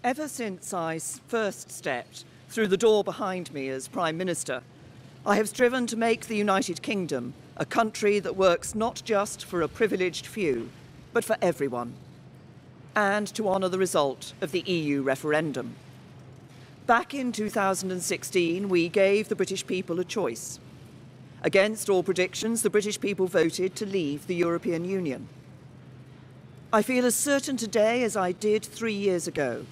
Ever since I first stepped through the door behind me as Prime Minister, I have striven to make the United Kingdom a country that works not just for a privileged few, but for everyone, and to honour the result of the EU referendum. Back in 2016, we gave the British people a choice. Against all predictions, the British people voted to leave the European Union. I feel as certain today as I did 3 years ago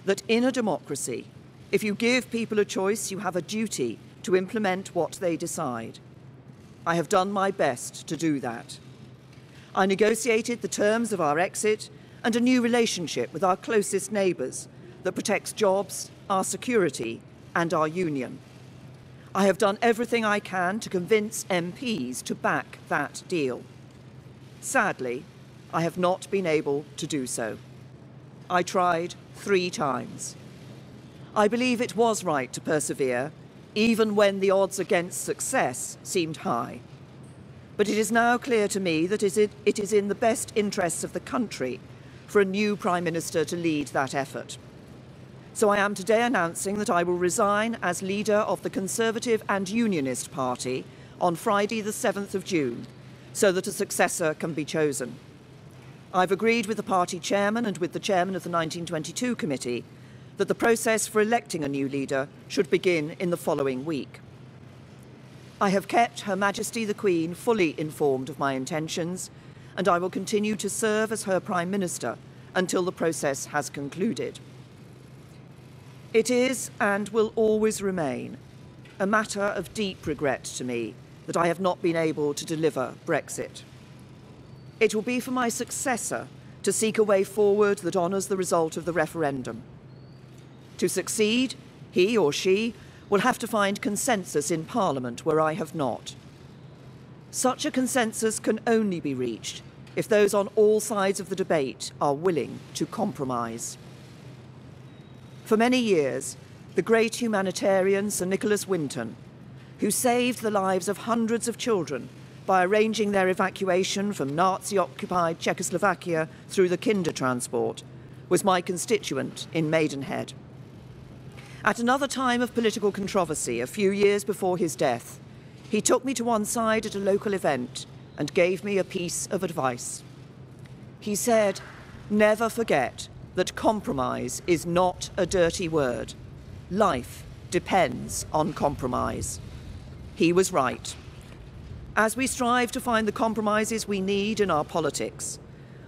that in a democracy, if you give people a choice, you have a duty to implement what they decide. I have done my best to do that. I negotiated the terms of our exit and a new relationship with our closest neighbours that protects jobs, our security and our union. I have done everything I can to convince MPs to back that deal. Sadly, I have not been able to do so. I tried 3 times. I believe it was right to persevere, even when the odds against success seemed high. But it is now clear to me that it is in the best interests of the country for a new Prime Minister to lead that effort. So I am today announcing that I will resign as leader of the Conservative and Unionist Party on Friday the 7th of June, so that a successor can be chosen. I've agreed with the party chairman and with the chairman of the 1922 committee that the process for electing a new leader should begin in the following week. I have kept Her Majesty the Queen fully informed of my intentions, and I will continue to serve as her Prime Minister until the process has concluded. It is and will always remain a matter of deep regret to me that I have not been able to deliver Brexit. It will be for my successor to seek a way forward that honours the result of the referendum. To succeed, he or she will have to find consensus in Parliament where I have not. Such a consensus can only be reached if those on all sides of the debate are willing to compromise. For many years, the great humanitarian Sir Nicholas Winton, who saved the lives of hundreds of children by arranging their evacuation from Nazi-occupied Czechoslovakia through the Kinder transport, was my constituent in Maidenhead. At another time of political controversy, a few years before his death, he took me to one side at a local event and gave me a piece of advice. He said, "Never forget that compromise is not a dirty word. Life depends on compromise." He was right. As we strive to find the compromises we need in our politics,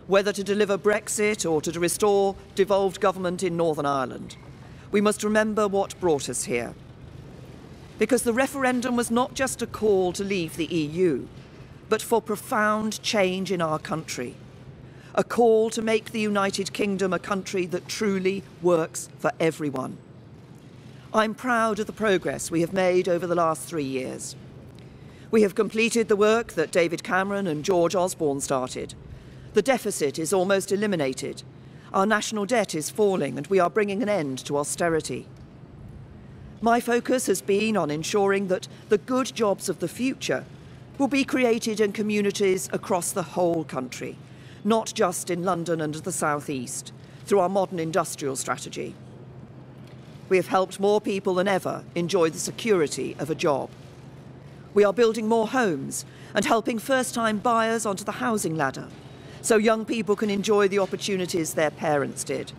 whether to deliver Brexit or to restore devolved government in Northern Ireland, we must remember what brought us here. Because the referendum was not just a call to leave the EU, but for profound change in our country. A call to make the United Kingdom a country that truly works for everyone. I'm proud of the progress we have made over the last 3 years. We have completed the work that David Cameron and George Osborne started. The deficit is almost eliminated. Our national debt is falling and we are bringing an end to austerity. My focus has been on ensuring that the good jobs of the future will be created in communities across the whole country, not just in London and the South East, through our modern industrial strategy. We have helped more people than ever enjoy the security of a job. We are building more homes and helping first-time buyers onto the housing ladder, so young people can enjoy the opportunities their parents did.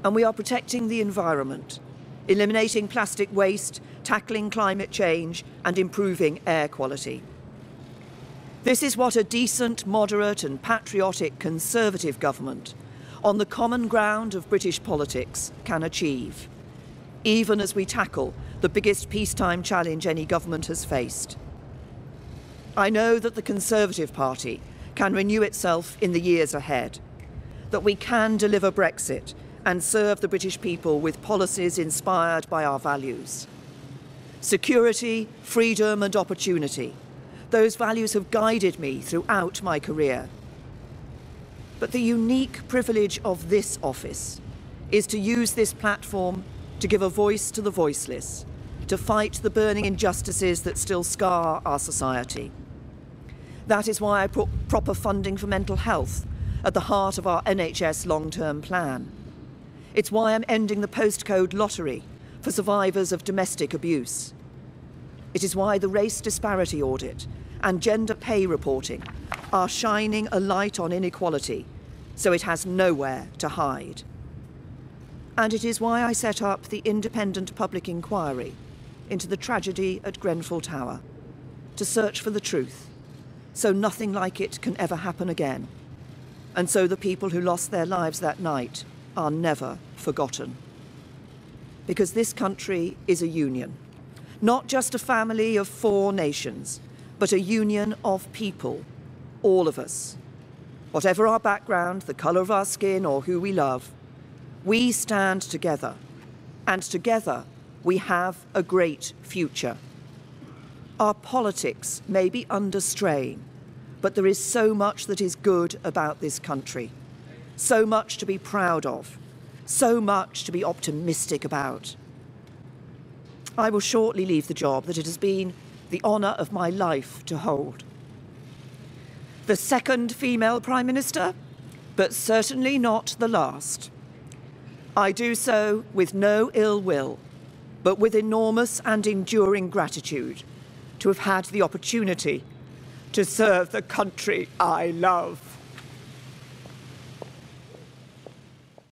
And we are protecting the environment, eliminating plastic waste, tackling climate change and improving air quality. This is what a decent, moderate and patriotic Conservative government on the common ground of British politics can achieve, even as we tackle the biggest peacetime challenge any government has faced. I know that the Conservative Party can renew itself in the years ahead, that we can deliver Brexit and serve the British people with policies inspired by our values. Security, freedom and opportunity. Those values have guided me throughout my career. But the unique privilege of this office is to use this platform to give a voice to the voiceless, to fight the burning injustices that still scar our society. That is why I put proper funding for mental health at the heart of our NHS long-term plan. It's why I'm ending the postcode lottery for survivors of domestic abuse. It is why the race disparity audit and gender pay reporting are shining a light on inequality, so it has nowhere to hide. And it is why I set up the independent public inquiry into the tragedy at Grenfell Tower, to search for the truth, so nothing like it can ever happen again, and so the people who lost their lives that night are never forgotten. Because this country is a union, not just a family of 4 nations, but a union of people, all of us. Whatever our background, the colour of our skin, or who we love, we stand together, and together we have a great future. Our politics may be under strain, but there is so much that is good about this country, so much to be proud of, so much to be optimistic about. I will shortly leave the job that it has been the honour of my life to hold. The second female Prime Minister, but certainly not the last. I do so with no ill will, but with enormous and enduring gratitude to have had the opportunity to serve the country I love.